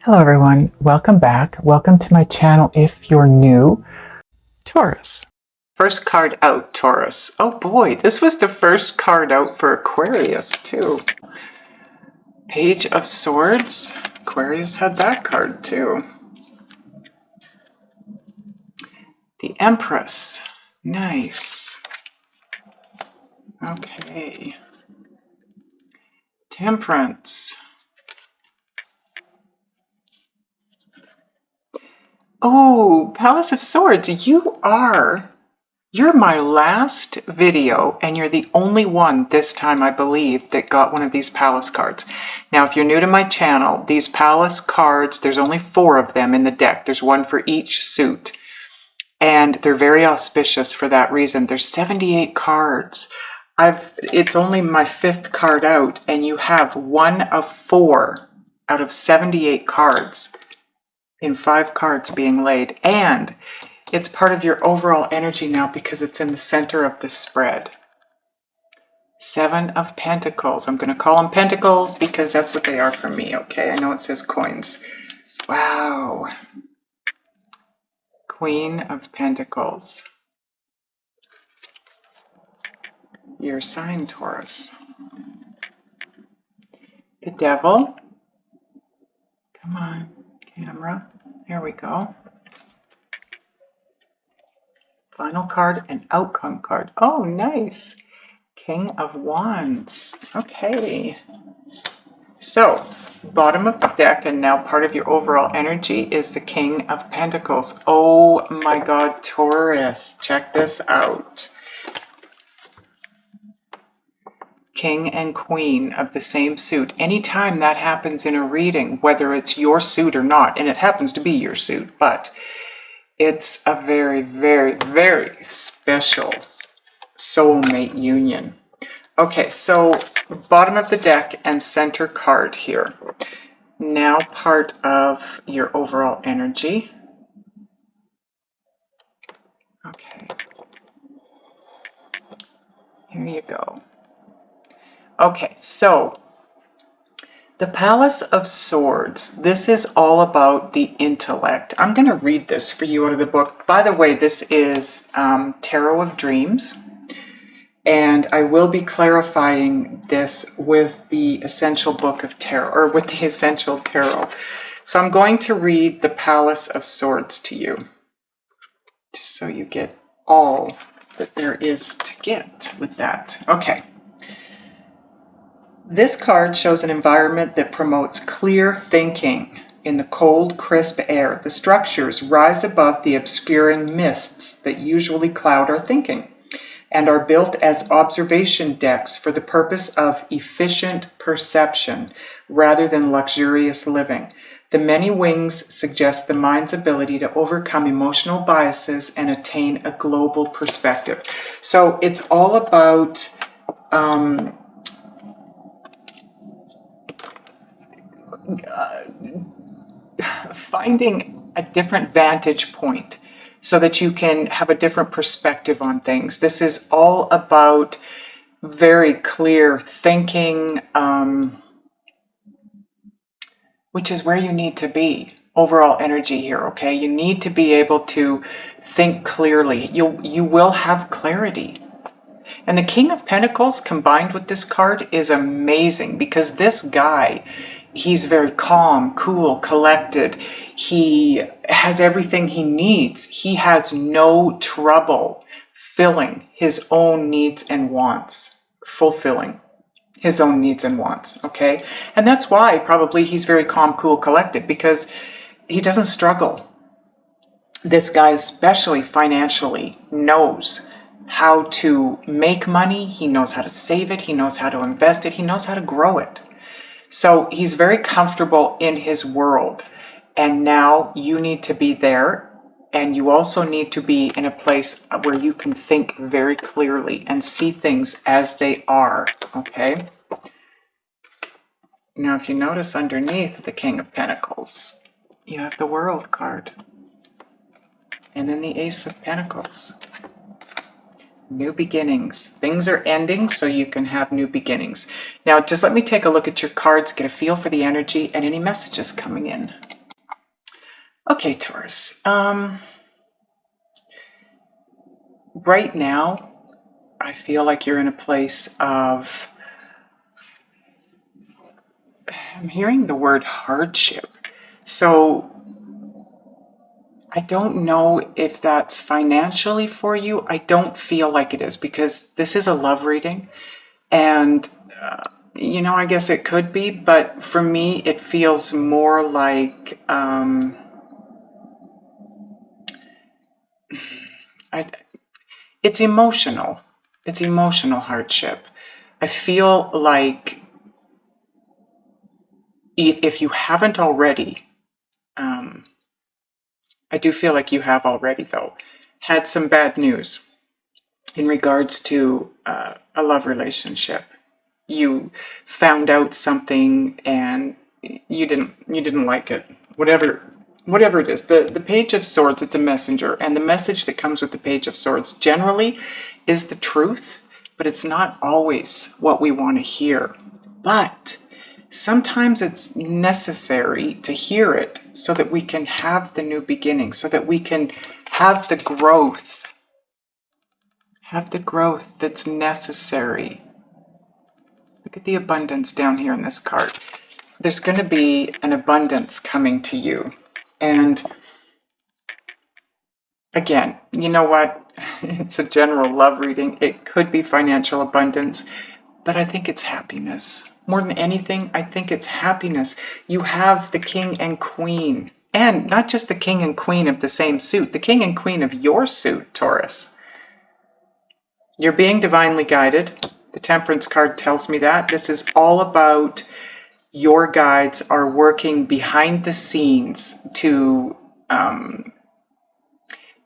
Hello everyone, welcome back. Welcome to my channel if you're new. Taurus. First card out, Taurus. Oh boy, this was the first card out for Aquarius too. Page of Swords. Aquarius had that card too. The Empress. Nice. Okay. Temperance. Oh, Palace of Swords. You're my last video, and you're the only one this time, I believe, that got one of these Palace cards. Now, if you're new to my channel, these Palace cards, there's only 4 of them in the deck. There's one for each suit. And they're very auspicious for that reason. There's 78 cards. It's only my 5th card out, and you have 1 of 4 out of 78 cards in 5 cards being laid. And it's part of your overall energy now because it's in the center of the spread. 7 of Pentacles. I'm going to call them Pentacles because that's what they are for me, okay? I know it says coins. Wow. Queen of Pentacles. Your sign, Taurus. The Devil. Come on, camera. There we go. Final card, an outcome card. Oh, nice. King of Wands. Okay. So, bottom of the deck, and now part of your overall energy is the King of Pentacles. Oh my God, Taurus. Check this out. King and Queen of the same suit. Anytime that happens in a reading, whether it's your suit or not, and it happens to be your suit, but it's a very, very, very special soulmate union. Okay, so bottom of the deck and center card here. Now part of your overall energy. Okay. Here you go. Okay, so the Palace of Swords, this is all about the intellect. I'm going to read this for you out of the book. By the way, this is Tarot of Dreams, and I will be clarifying this with the Essential Book of Tarot, or with the Essential Tarot. So I'm going to read the Palace of Swords to you, just so you get all that there is to get with that. Okay. This card shows an environment that promotes clear thinking. In the cold, crisp air, the structures rise above the obscuring mists that usually cloud our thinking and are built as observation decks for the purpose of efficient perception rather than luxurious living. The many wings suggest the mind's ability to overcome emotional biases and attain a global perspective. So it's all about finding a different vantage point so that you can have a different perspective on things. This is all about very clear thinking, which is where you need to be. Overall energy here, okay? You need to be able to think clearly. You will have clarity. And the King of Pentacles combined with this card is amazing because this guy, he's very calm, cool, collected. He has everything he needs. He has no trouble filling his own needs and wants, fulfilling his own needs and wants, okay? And that's why probably he's very calm, cool, collected, because he doesn't struggle. This guy, especially financially, knows how to make money. He knows how to save it. He knows how to invest it. He knows how to grow it. So he's very comfortable in his world, and now you need to be there, and you also need to be in a place where you can think very clearly and see things as they are, okay? Now, if you notice underneath the King of Pentacles, you have the World card, and then the Ace of Pentacles. New beginnings. Things are ending so you can have new beginnings. Now, just let me take a look at your cards, get a feel for the energy and any messages coming in. Okay, Taurus. Right now, I feel like you're in a place of, I'm hearing the word hardship. So I don't know if that's financially for you. I don't feel like it is, because this is a love reading. And, I guess it could be, but for me, it feels more like, it's emotional. It's emotional hardship. I feel like if you haven't already, I do feel like you have already, though, had some bad news in regards to a love relationship. You found out something and you didn't like it. Whatever it is. The Page of Swords, it's a messenger, and the message that comes with the Page of Swords generally is the truth, but it's not always what we want to hear. But sometimes it's necessary to hear it so that we can have the new beginning, so that we can have the growth that's necessary. Look at the abundance down here in this card. There's going to be an abundance coming to you. And again, you know what? It's a general love reading. It could be financial abundance, but I think it's happiness. More than anything, I think it's happiness. You have the king and queen, and not just the king and queen of the same suit, the king and queen of your suit, Taurus. You're being divinely guided. The Temperance card tells me that. This is all about your guides are working behind the scenes to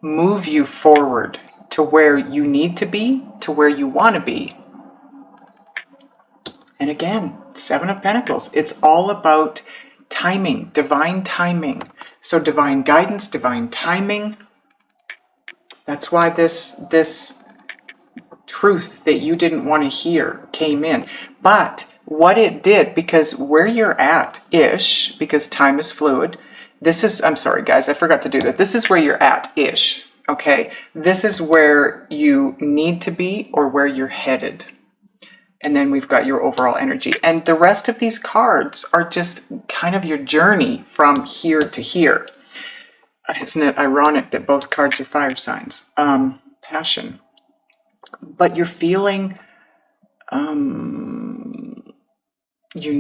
move you forward to where you need to be, to where you want to be. And again, Seven of Pentacles. It's all about timing, divine timing. So divine guidance, divine timing. That's why this truth that you didn't want to hear came in. But what it did, because where you're at-ish, because time is fluid, this is, I'm sorry guys, I forgot to do that. This is where you're at-ish, okay? This is where you need to be or where you're headed. And then we've got your overall energy. And the rest of these cards are just kind of your journey from here to here. Isn't it ironic that both cards are fire signs? Passion. But you're feeling you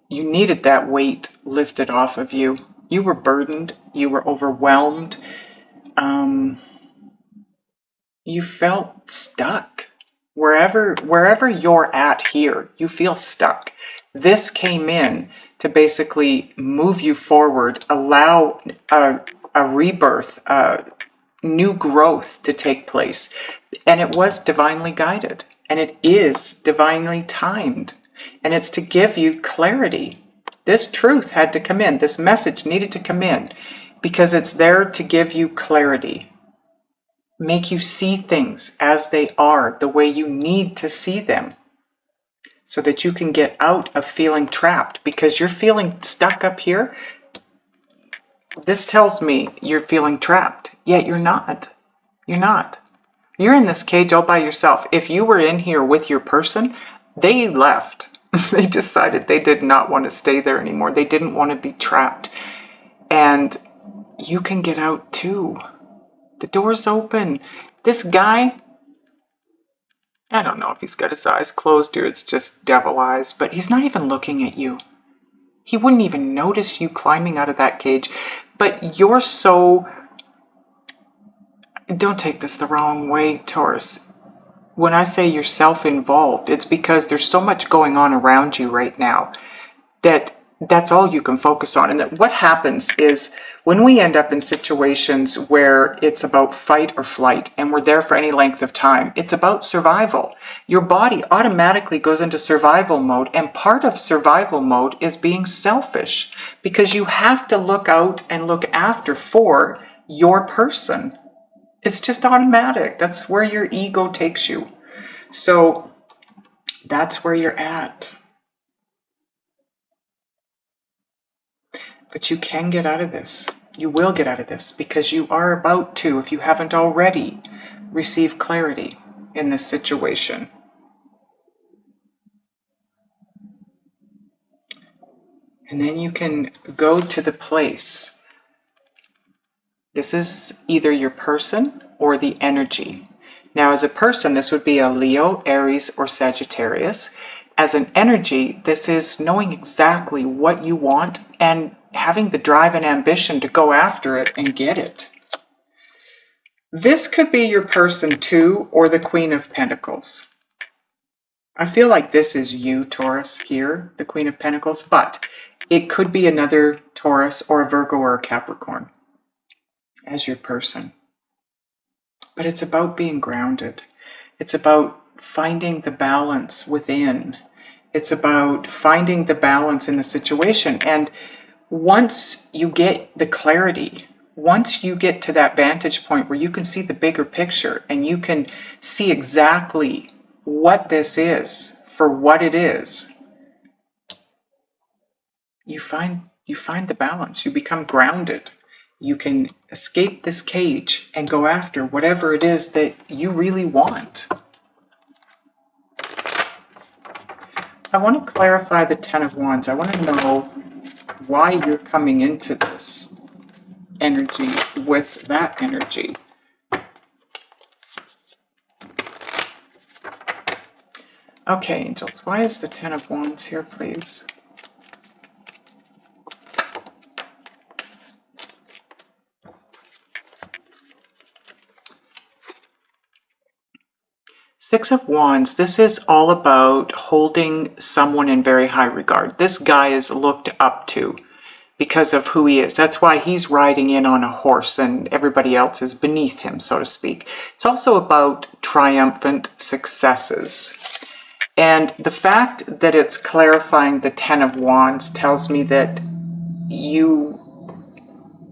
needed that weight lifted off of you. You were burdened, you were overwhelmed, you felt stuck. Wherever you're at here, you feel stuck. This came in to basically move you forward, allow a rebirth, new growth to take place. And it was divinely guided, and it is divinely timed, and it's to give you clarity. This truth had to come in. This message needed to come in because it's there to give you clarity, make you see things as they are, the way you need to see them, so that you can get out of feeling trapped, because you're feeling stuck up here. This tells me you're feeling trapped, yet you're not. You're not. You're in this cage all by yourself. If you were in here with your person, they left. They decided they did not want to stay there anymore. They didn't want to be trapped. And you can get out too. The door's open. This guy, I don't know if he's got his eyes closed or it's just devil eyes, but he's not even looking at you. He wouldn't even notice you climbing out of that cage. But you're so... Don't take this the wrong way, Taurus. When I say you're self-involved, it's because there's so much going on around you right now that that's all you can focus on. And that what happens is when we end up in situations where it's about fight or flight and we're there for any length of time, it's about survival. Your body automatically goes into survival mode, and part of survival mode is being selfish, because you have to look out and look after for your person. It's just automatic. That's where your ego takes you. So that's where you're at. But you can get out of this. You will get out of this because you are about to, if you haven't already, receive clarity in this situation. And then you can go to the place. This is either your person or the energy. Now, as a person, this would be a Leo, Aries, or Sagittarius. As an energy, this is knowing exactly what you want and having the drive and ambition to go after it and get it. This could be your person too, or the Queen of Pentacles. I feel like this is you, Taurus, here, the Queen of Pentacles, but it could be another Taurus or a Virgo or a Capricorn as your person. But it's about being grounded. It's about finding the balance within. It's about finding the balance in the situation. And once you get the clarity, once you get to that vantage point where you can see the bigger picture and you can see exactly what this is for what it is, you find the balance. You become grounded. You can escape this cage and go after whatever it is that you really want. I want to clarify the Ten of Wands. I want to know why you're coming into this energy with that energy. Okay, angels, why is the Ten of Wands here, please? Six of Wands, this is all about holding someone in very high regard. This guy is looked up to because of who he is. That's why he's riding in on a horse and everybody else is beneath him, so to speak. It's also about triumphant successes. And the fact that it's clarifying the Ten of Wands tells me that you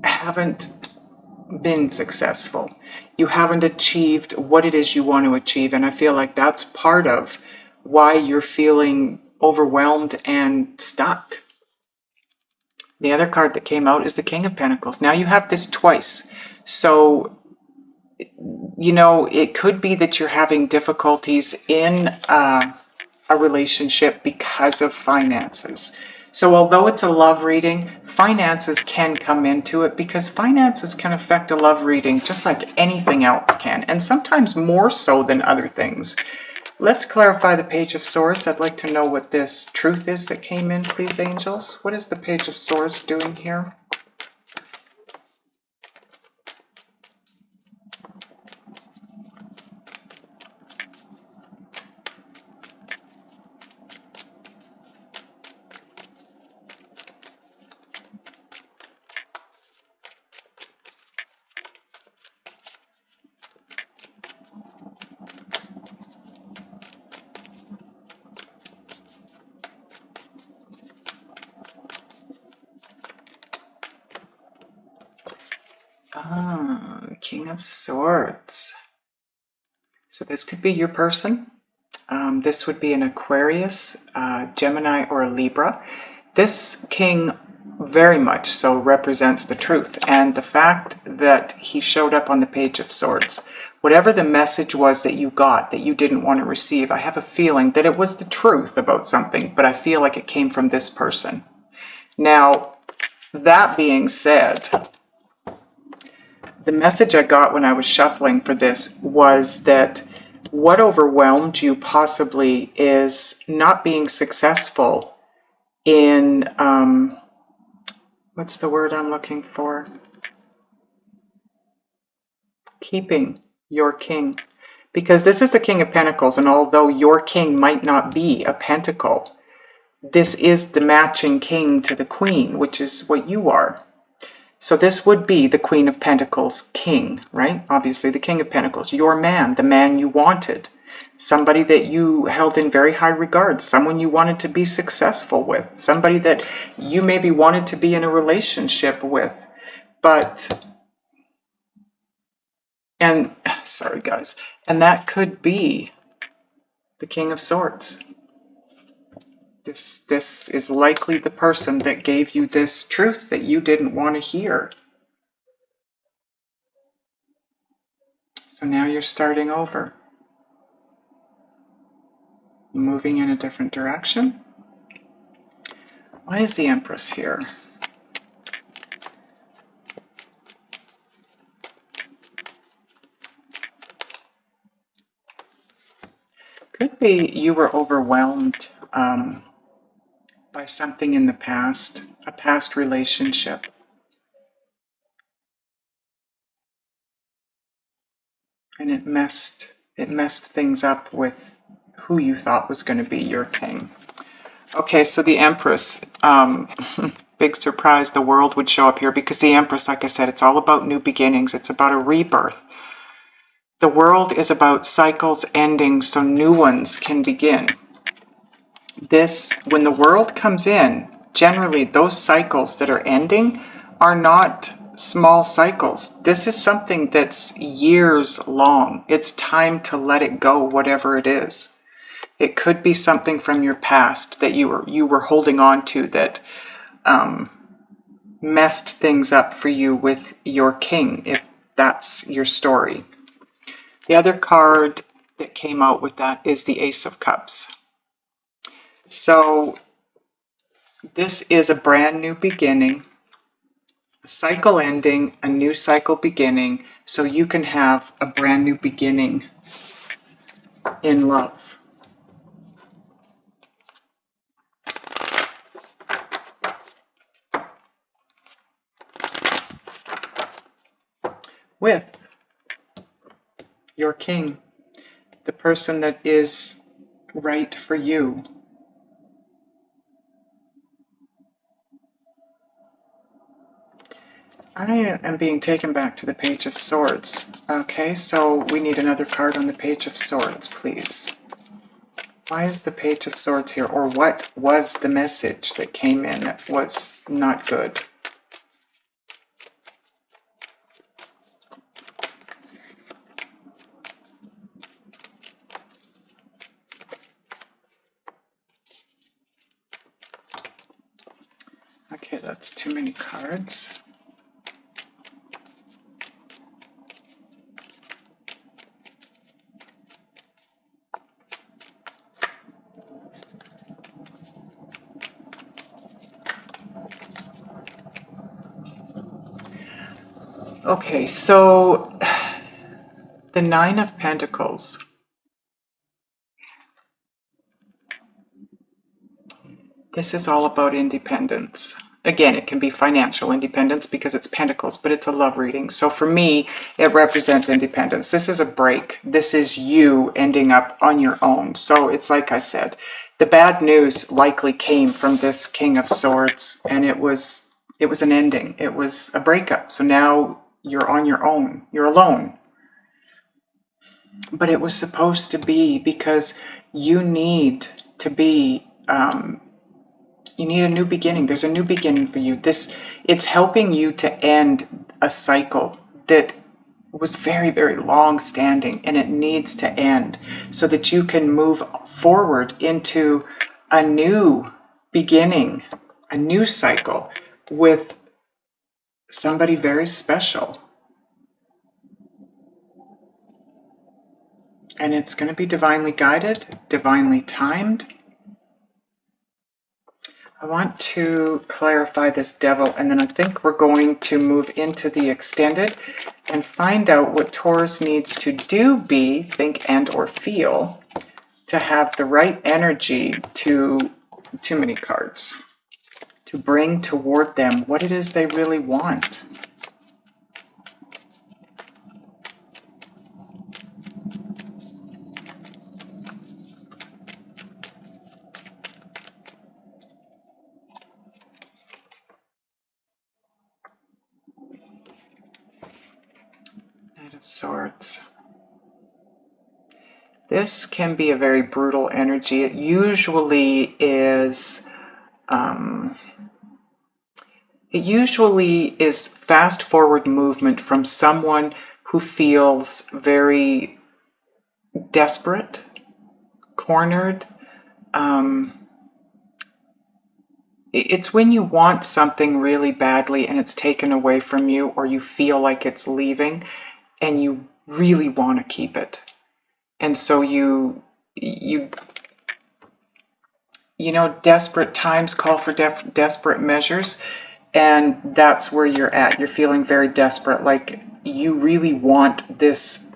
haven't been successful. You haven't achieved what it is you want to achieve. And I feel like that's part of why you're feeling overwhelmed and stuck. The other card that came out is the King of Pentacles. Now you have this twice. So, you know, it could be that you're having difficulties in a relationship because of finances. So although it's a love reading, finances can come into it because finances can affect a love reading just like anything else can, and sometimes more so than other things. Let's clarify the Page of Swords. I'd like to know what this truth is that came in, please, angels. What is the Page of Swords doing here? King of Swords. So this could be your person. This would be an Aquarius, Gemini, or a Libra. This king very much so represents the truth. And the fact that he showed up on the Page of Swords, whatever the message was that you got that you didn't want to receive, I have a feeling that it was the truth about something, but I feel like it came from this person. Now, that being said, the message I got when I was shuffling for this was that what overwhelmed you possibly is not being successful in, what's the word I'm looking for? Keeping your king. Because this is the King of Pentacles, and although your king might not be a pentacle, this is the matching king to the queen, which is what you are. So this would be the Queen of Pentacles king, right? Obviously the King of Pentacles, your man, the man you wanted, somebody that you held in very high regard, someone you wanted to be successful with, somebody that you maybe wanted to be in a relationship with. But, and sorry guys, and that could be the King of Swords. This is likely the person that gave you this truth that you didn't want to hear. So now you're starting over, moving in a different direction. Why is the Empress here? Could be you were overwhelmed by something in the past, a past relationship. And it messed things up with who you thought was going to be your king. Okay, so the Empress, big surprise, the World would show up here because the Empress, like I said, it's all about new beginnings. It's about a rebirth. The World is about cycles ending so new ones can begin. When the World comes in, generally those cycles that are ending are not small cycles. This is something that's years long. It's time to let it go, whatever it is. It could be something from your past that you were holding on to that messed things up for you with your king, if that's your story. The other card that came out with that is the Ace of Cups. So this is a brand new beginning, a cycle ending, a new cycle beginning, so you can have a brand new beginning in love. With your king, the person that is right for you. I am being taken back to the Page of Swords. Okay, so we need another card on the Page of Swords, please. Why is the Page of Swords here? Or what was the message that came in that was not good? Okay, that's too many cards. Okay, so the Nine of Pentacles. This is all about independence. Again, it can be financial independence because it's pentacles, but it's a love reading. So for me, it represents independence. This is a break. This is you ending up on your own. So it's like I said, the bad news likely came from this King of Swords, and it was an ending. It was a breakup. So now you're on your own. You're alone. But it was supposed to be, because you need to be you need a new beginning. There's a new beginning for you. It's helping you to end a cycle that was very, very long standing, and it needs to end so that you can move forward into a new beginning, a new cycle with somebody very special. And it's going to be divinely guided, divinely timed. I want to clarify this Devil, and then I think we're going to move into the extended and find out what Taurus needs to do, be, think, and or feel to have the right energy to, too many cards, to bring toward them what it is they really want. Knight of Swords. This can be a very brutal energy. It usually is fast forward movement from someone who feels very desperate, cornered. It's when you want something really badly and it's taken away from you, or you feel like it's leaving, and really want to keep it. And so you know, desperate times call for desperate measures, and that's where you're at. You're feeling very desperate, like you really want this.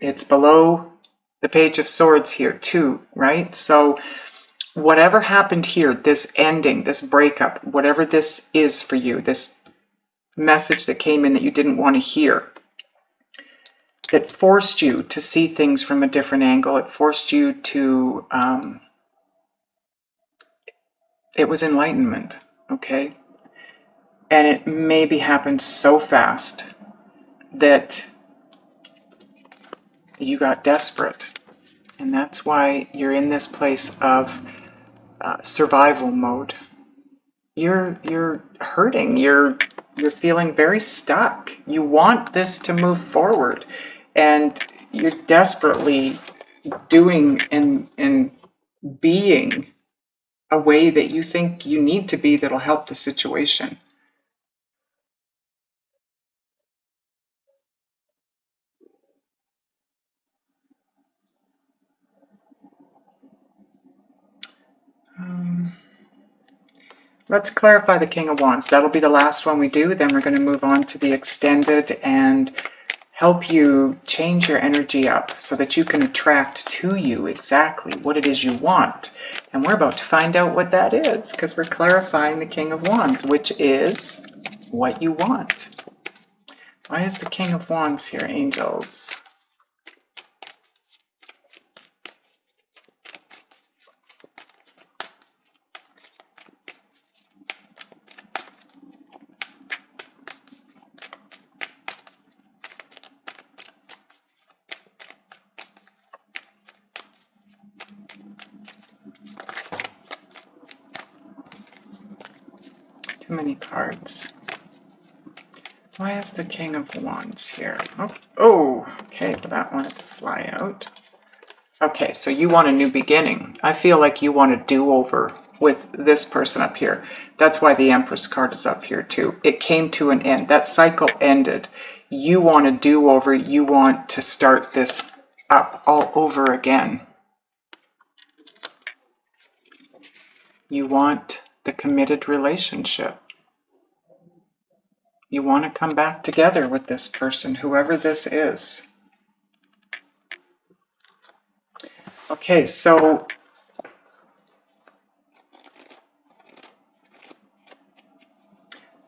It's below the Page of Swords here too, right? So whatever happened here, this ending, this breakup, whatever this is for you, this message that came in that you didn't want to hear, that forced you to see things from a different angle, it forced you to, it was enlightenment, okay? And it maybe happened so fast that you got desperate. And that's why you're in this place of survival mode. You're hurting. You're feeling very stuck. You want this to move forward, and you're desperately doing and being a way that you think you need to be that'll help the situation. Let's clarify the King of Wands. That'll be the last one we do. Then we're going to move on to the extended and help you change your energy up so that you can attract to you exactly what it is you want. And we're about to find out what that is, because we're clarifying the King of Wands, which is what you want. Why is the King of Wands here, angels? Too many cards. Why is the King of Wands here? Oh, okay, but that wanted to fly out. Okay, so you want a new beginning. I feel like you want a do-over with this person up here. That's why the Empress card is up here too. It came to an end. That cycle ended. You want a do-over. You want to start this up all over again. You want the committed relationship. You want to come back together with this person, whoever this is. Okay, so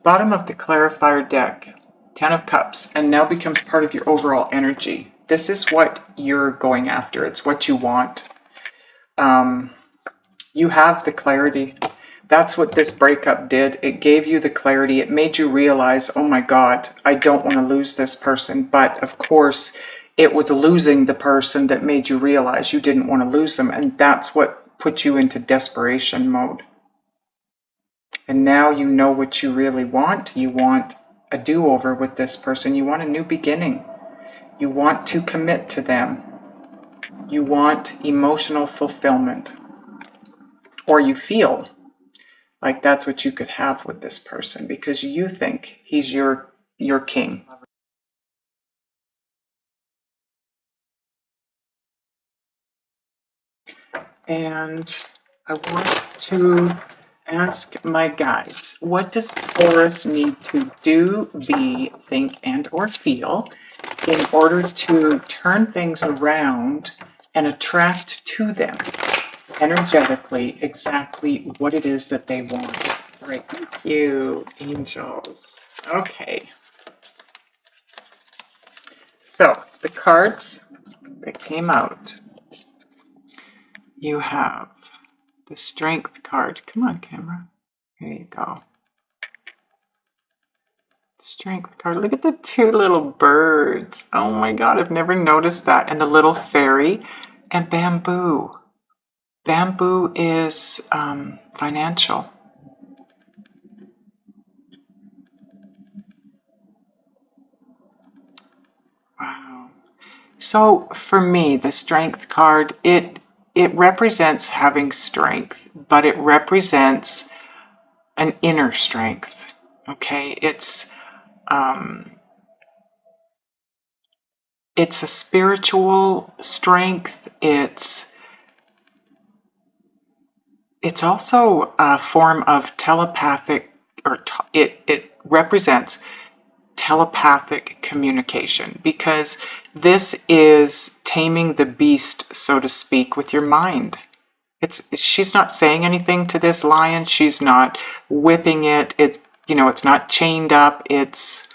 bottom of the clarifier deck, 10 of Cups, and now becomes part of your overall energy. This is what you're going after. It's what you want. You have the clarity. That's what this breakup did. It gave you the clarity. It made you realize, oh my God, I don't want to lose this person. But of course, it was losing the person that made you realize you didn't want to lose them. And that's what put you into desperation mode. And now you know what you really want. You want a do-over with this person. You want a new beginning. You want to commit to them. You want emotional fulfillment. Or you feel like that's what you could have with this person because you think he's your king. And I want to ask my guides, what does Taurus need to do, be, think, and or feel in order to turn things around and attract to them energetically exactly what it is that they want? Right, thank you, angels. Okay. So, the cards that came out, you have the Strength card. Come on, camera. There you go. Strength card. Look at the two little birds. Oh my God, I've never noticed that. And the little fairy and bamboo. Bamboo is financial. Wow. So for me, the Strength card, it represents having strength, but it represents an inner strength. Okay, it's a spiritual strength. It's also a form of telepathic, or it represents telepathic communication, because this is taming the beast, so to speak, with your mind. She's not saying anything to this lion. She's not whipping it. It's not chained up. It's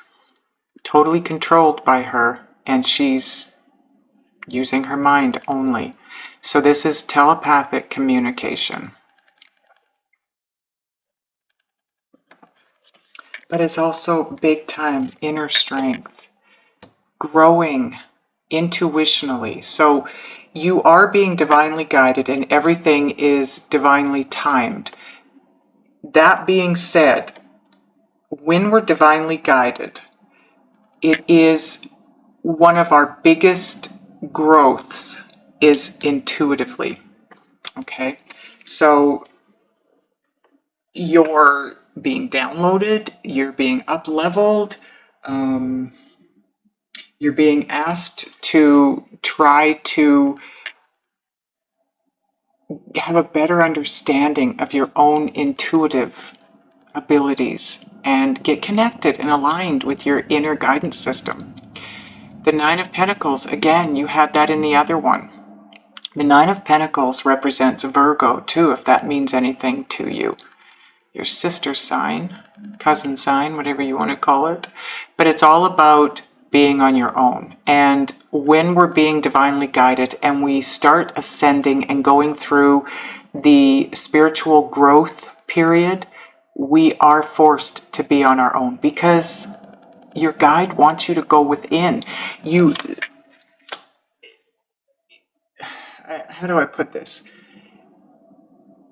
totally controlled by her, and she's using her mind only. So this is telepathic communication. But it's also big time inner strength, growing intuitionally. So you are being divinely guided, and everything is divinely timed. That being said, when we're divinely guided, it is one of our biggest growths is intuitively. Okay, so you're being downloaded, you're being up-leveled, you're being asked to try to have a better understanding of your own intuitive abilities and get connected and aligned with your inner guidance system. The Nine of Pentacles, again, you had that in the other one. The Nine of Pentacles represents Virgo too, if that means anything to you. Your sister sign, cousin sign, whatever you want to call it. But it's all about being on your own. And when we're being divinely guided and we start ascending and going through the spiritual growth period, we are forced to be on our own, because your guide wants you to go within. How do I put this?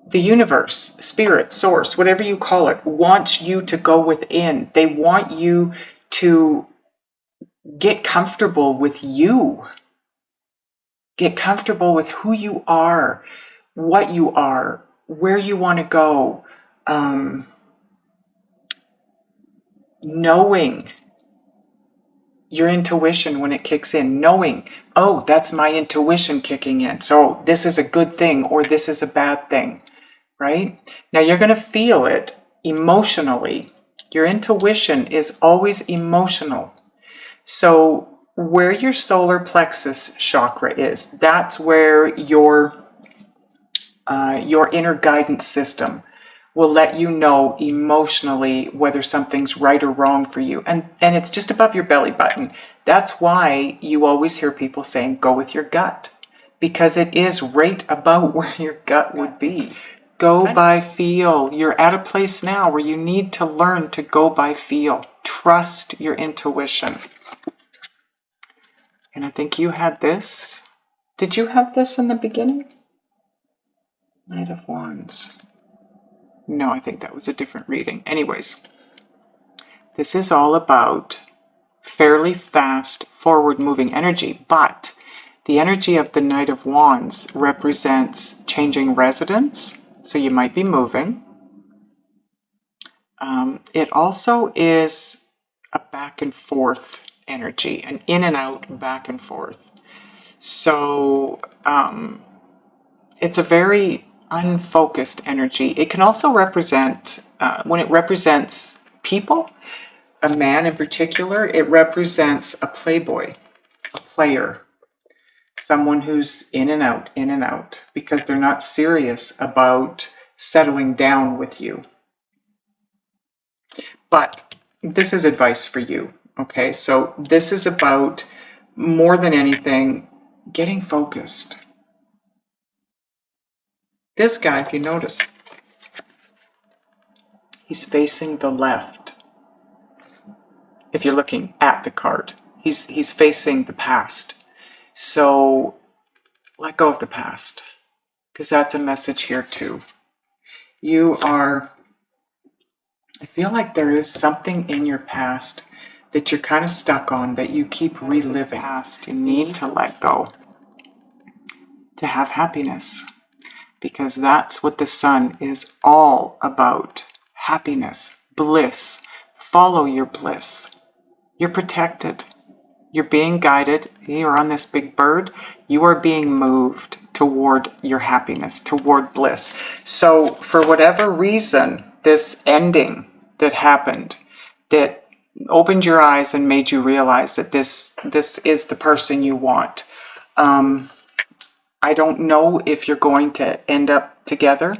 The universe, spirit, source, whatever you call it, wants you to go within. They want you to get comfortable with you. Get comfortable with who you are, what you are, where you want to go. Knowing your intuition when it kicks in. Knowing, oh, that's my intuition kicking in. So this is a good thing or this is a bad thing. Right? Now you're going to feel it emotionally. Your intuition is always emotional. So where your solar plexus chakra is, that's where your inner guidance system will let you know emotionally whether something's right or wrong for you. And it's just above your belly button. That's why you always hear people saying, go with your gut, because it is right about where your gut would be. Go by feel. You're at a place now where you need to learn to go by feel. Trust your intuition. And I think you had this. Did you have this in the beginning? Knight of Wands. No, I think that was a different reading. Anyways, this is all about fairly fast, forward-moving energy, but the energy of the Knight of Wands represents changing residence. So you might be moving. It also is a back and forth energy, an in and out, back and forth. So it's a very unfocused energy. It can also represent, when it represents people, a man in particular, it represents a playboy, a player. Someone who's in and out, because they're not serious about settling down with you. But this is advice for you, okay? So this is about, more than anything, getting focused. This guy, if you notice, he's facing the left. If you're looking at the card, he's facing the past. So let go of the past, because that's a message here too. I feel like there is something in your past that you're kind of stuck on, that you keep reliving. Past, you need to let go to have happiness, because that's what the sun is all about. Happiness, bliss. Follow your bliss. You're protected. You're being guided. You're on this big bird. You are being moved toward your happiness, toward bliss. So for whatever reason, this ending that happened, that opened your eyes and made you realize that this is the person you want. I don't know if you're going to end up together.